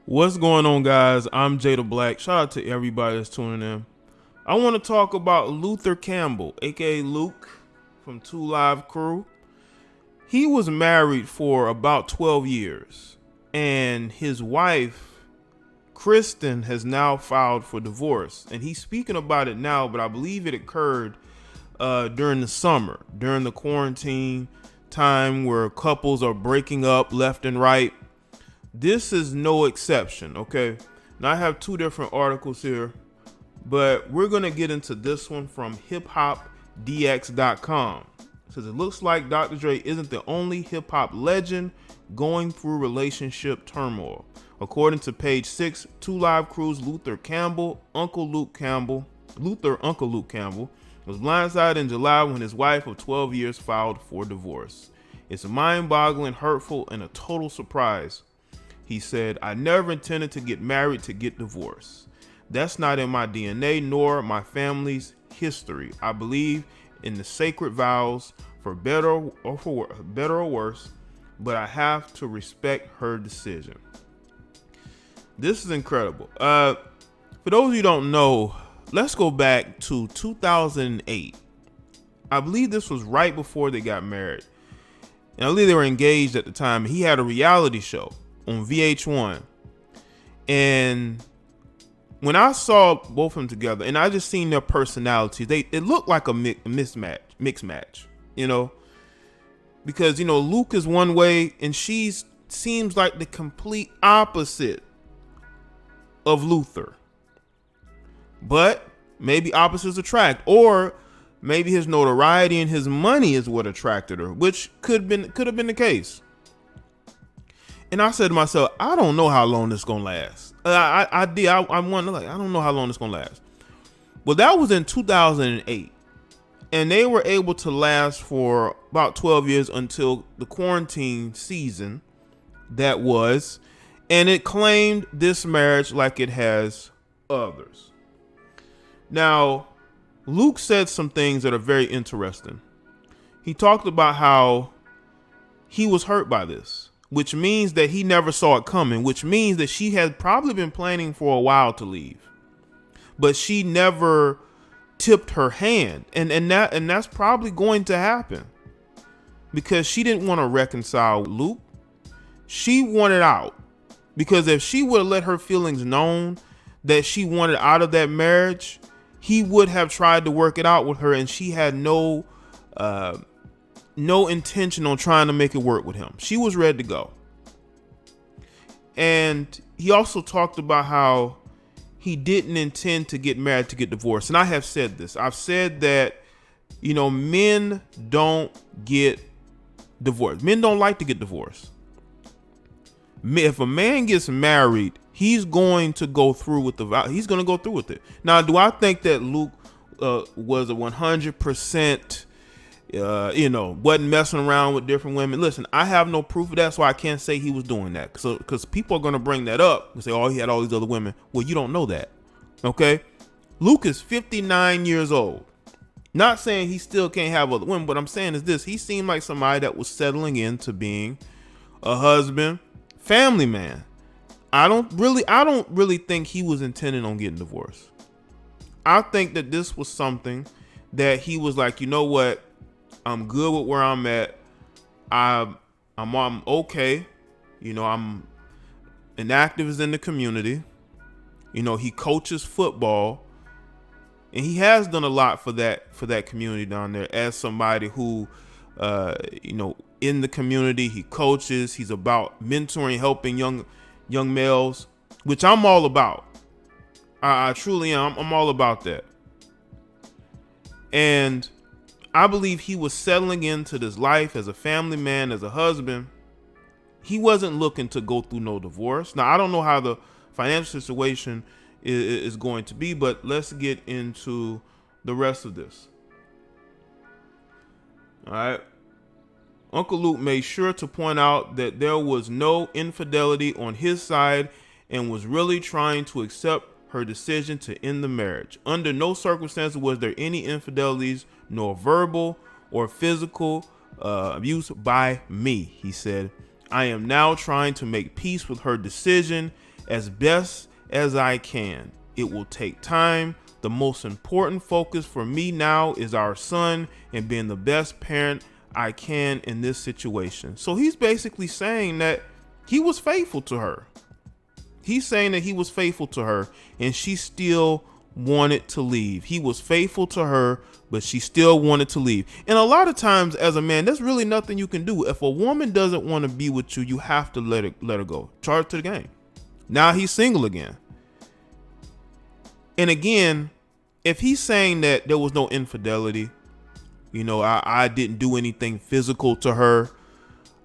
What's going on, guys? I'm Jay the Black. Shout out to everybody that's tuning in. I want to talk about Luther Campbell, aka Luke from 2 Live Crew. He was married for about 12 years, and his wife, Kristen, has now filed for divorce. And he's speaking about it now, but I believe it occurred during the summer, during the quarantine time where couples are breaking up left and right. This is no exception, okay? Now I have two different articles here, but we're going to get into this one from hiphopdx.com. It says it looks like Dr. Dre isn't the only hip hop legend going through relationship turmoil. According to page 6, 2 Live Crew's Luther Uncle Luke Campbell, was blindsided in July when his wife of 12 years filed for divorce. It's mind-boggling, hurtful, and a total surprise. He said, "I never intended to get married to get divorced. That's not in my DNA nor my family's history. I believe in the sacred vows for better or worse, but I have to respect her decision." This is incredible. For those of you who don't know, let's go back to 2008. I believe this was right before they got married. And I believe they were engaged at the time. He had a reality show on VH1, and when I saw both of them together, and I just seen their personalities, it looked like a mixed match, because Luke is one way, and she seems like the complete opposite of Luther. But maybe opposites attract, or maybe his notoriety and his money is what attracted her, which could have been the case. And I said to myself, I don't know how long this gonna last. I wonder, I don't know how long this gonna last. Well, that was in 2008, and they were able to last for about 12 years until the quarantine season that was, and it claimed this marriage like it has others. Now, Luke said some things that are very interesting. He talked about how he was hurt by this, which means that he never saw it coming, which means that she had probably been planning for a while to leave, but she never tipped her hand. And that's probably going to happen because she didn't want to reconcile with Luke. She wanted out, because if she would have let her feelings known that she wanted out of that marriage, he would have tried to work it out with her, and she had no intention on trying to make it work with him. She was ready to go. And he also talked about how he didn't intend to get married to get divorced. And I have said this. I've said that, men don't get divorced. Men don't like to get divorced. If a man gets married, he's going to go through with the vow. He's going to go through with it. Now, do I think that Luke was a 100%, wasn't messing around with different women? Listen, I have no proof of that, so I can't say he was doing that. So, because people are going to bring that up and say, "Oh, he had all these other women." Well, you don't know that. Okay. Luke is 59 years old. Not saying he still can't have other women, but I'm saying is this: he seemed like somebody that was settling into being a husband, family man. I don't really think he was intending on getting divorced. I think that this was something that he was like, you know what? I'm good with where I'm at. I'm okay. I'm an activist in the community. He coaches football, and he has done a lot for that community down there as somebody who, in the community, he coaches. He's about mentoring, helping young males, which I'm all about. I truly am. I'm all about that. And I believe he was settling into this life as a family man, as a husband. He wasn't looking to go through no divorce. Now, I don't know how the financial situation is going to be, but let's get into the rest of this. All right. Uncle Luke made sure to point out that there was no infidelity on his side and was really trying to accept her decision to end the marriage. Under no circumstances was there any infidelities, nor verbal or physical abuse by me, he said. I am now trying to make peace with her decision as best as I can. It will take time. The most important focus for me now is our son and being the best parent I can in this situation. So he's basically saying that he was faithful to her. He's saying that he was faithful to her and she still wanted to leave. He was faithful to her, but she still wanted to leave. And a lot of times as a man, there's really nothing you can do. If a woman doesn't want to be with you, you have to let her go. Charge to the game. Now he's single again. And again, if he's saying that there was no infidelity, I didn't do anything physical to her,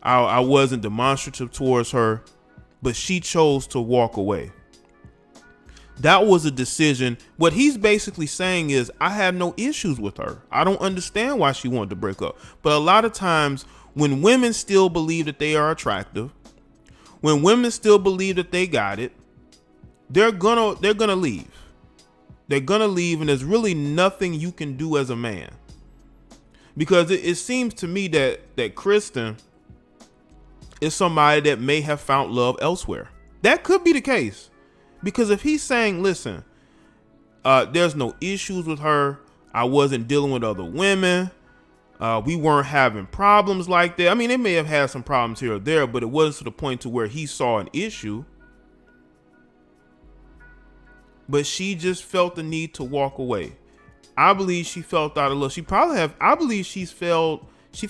I wasn't demonstrative towards her, but she chose to walk away. That was a decision. What he's basically saying is, I have no issues with her. I don't understand why she wanted to break up. But a lot of times when women still believe that they are attractive, when women still believe that they got it, they're gonna leave. They're gonna leave, and there's really nothing you can do as a man. Because it seems to me that Kristen is somebody that may have found love elsewhere. That could be the case. Because if he's saying, listen, there's no issues with her, I wasn't dealing with other women, we weren't having problems like that. I mean, they may have had some problems here or there, but it wasn't to the point to where he saw an issue. But she just felt the need to walk away. I believe she felt out of love. I believe she fell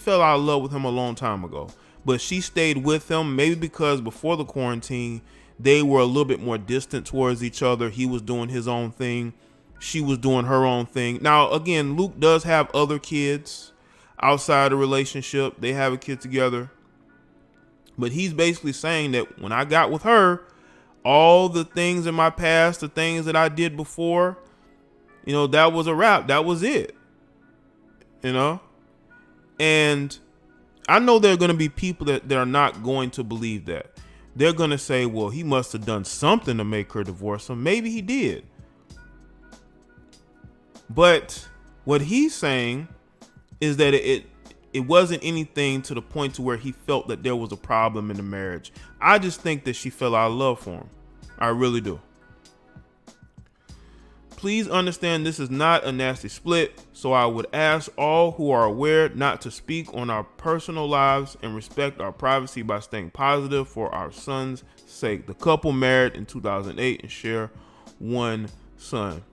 out of love with him a long time ago. But she stayed with him, maybe because before the quarantine, they were a little bit more distant towards each other. He was doing his own thing. She was doing her own thing. Now, again, Luke does have other kids outside the relationship. They have a kid together. But he's basically saying that when I got with her, all the things in my past, the things that I did before, that was a wrap. That was it. And I know there are going to be people that are not going to believe that. They're going to say, well, he must have done something to make her divorce him. Maybe he did. But what he's saying is that it wasn't anything to the point to where he felt that there was a problem in the marriage. I just think that she fell out of love for him. I really do. Please understand this is not a nasty split, so I would ask all who are aware not to speak on our personal lives and respect our privacy by staying positive for our son's sake. The couple married in 2008 and share one son.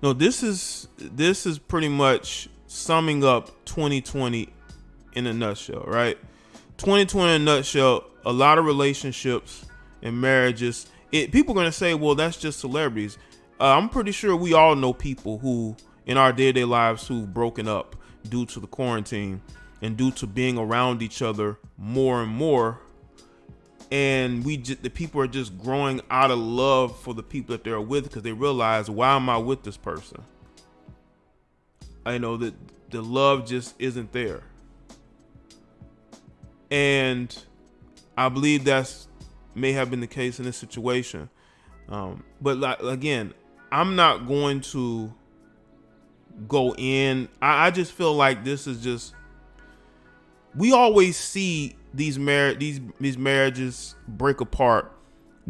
This is pretty much summing up 2020 in a nutshell, right? 2020 in a nutshell, a lot of relationships and marriages. People are going to say, well, that's just celebrities. I'm pretty sure we all know people who in our day-to-day lives who've broken up due to the quarantine and due to being around each other more and more. And the people are just growing out of love for the people that they're with because they realize, why am I with this person? I know that the love just isn't there. And I believe that's may have been the case in this situation. But again, I'm not going to go in. I just feel like this is just, we always see these marriages break apart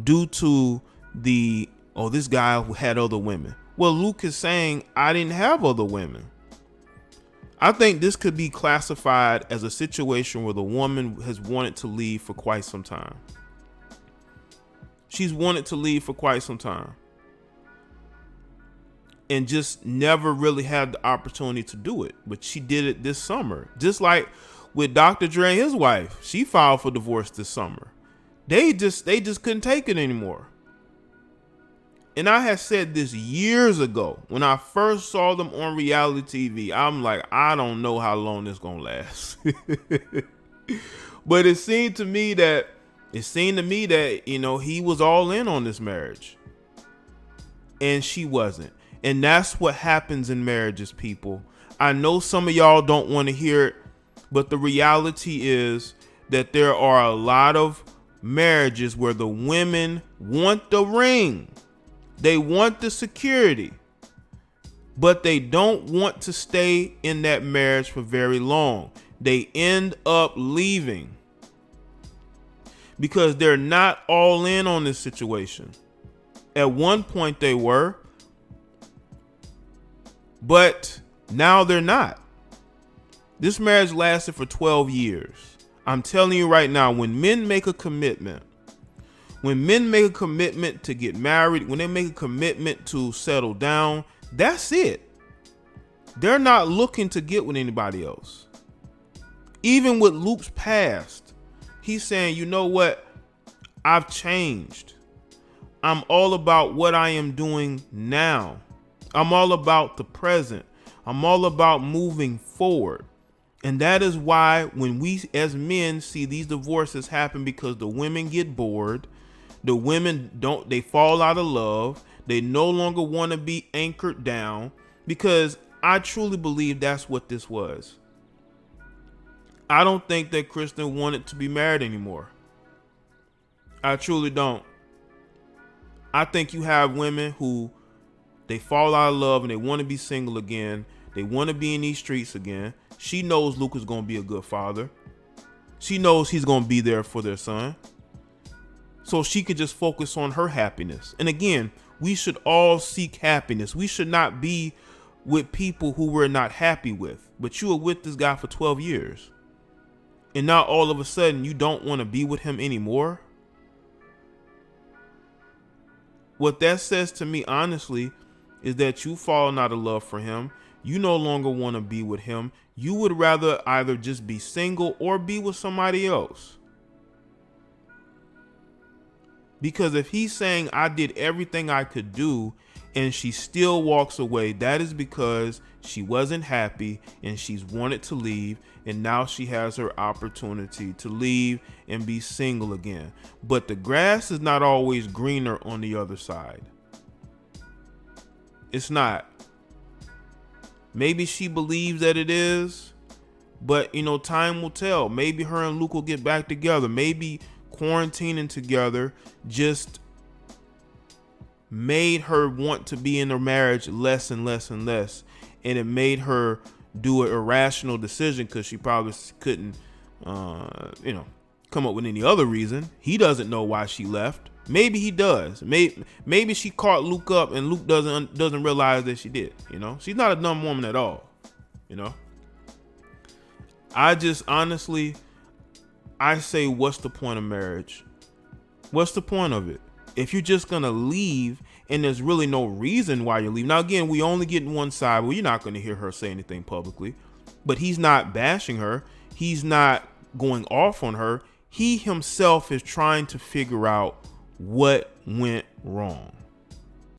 due to this guy who had other women. Well, Luke is saying, I didn't have other women. I think this could be classified as a situation where the woman has wanted to leave for quite some time. She's wanted to leave for quite some time and just never really had the opportunity to do it. But she did it this summer. Just like with Dr. Dre and his wife, she filed for divorce this summer. They just couldn't take it anymore. And I had said this years ago when I first saw them on reality TV. I'm like, I don't know how long this gonna last. But it seemed to me that he was all in on this marriage and she wasn't. And that's what happens in marriages, people. I know some of y'all don't want to hear it, but the reality is that there are a lot of marriages where the women want the ring. They want the security, but they don't want to stay in that marriage for very long. They end up leaving. because they're not all in on this situation. At one point they were, but now they're not. This marriage lasted for 12 years. I'm telling you right now, when men make a commitment, to get married, when they make a commitment to settle down, that's it. They're not looking to get with anybody else. Even with Luke's past, he's saying, you know what? I've changed. I'm all about what I am doing now. I'm all about the present. I'm all about moving forward. And that is why when we as men see these divorces happen, because the women get bored, the women they fall out of love, they no longer want to be anchored down, because I truly believe that's what this was. I don't think that Kristen wanted to be married anymore. I truly don't. I think you have women who they fall out of love and they want to be single again. They want to be in these streets again. She knows Luke is going to be a good father. She knows he's going to be there for their son. So she could just focus on her happiness. And again, we should all seek happiness. We should not be with people who we're not happy with. But you were with this guy for 12 years. And now all of a sudden you don't want to be with him anymore. What that says to me, honestly, is that you've fallen out of love for him. You no longer want to be with him. You would rather either just be single or be with somebody else. Because if he's saying I did everything I could do and she still walks away, that is because she wasn't happy and she's wanted to leave, and now she has her opportunity to leave and be single again. But the grass is not always greener on the other side. It's not. Maybe she believes that it is, but time will tell. Maybe her and Luke will get back together. Maybe quarantining together just made her want to be in her marriage less and less and less, and it made her do an irrational decision because she probably couldn't come up with any other reason. He doesn't know why she left. Maybe he does. Maybe she caught Luke up and Luke doesn't realize that she did. She's not a dumb woman at all. I just honestly, I say, what's the point of marriage? What's the point of it? If you're just going to leave and there's really no reason why you're leaving. Now, again, we only get one side. Well, you're not going to hear her say anything publicly, but he's not bashing her. He's not going off on her. He himself is trying to figure out what went wrong.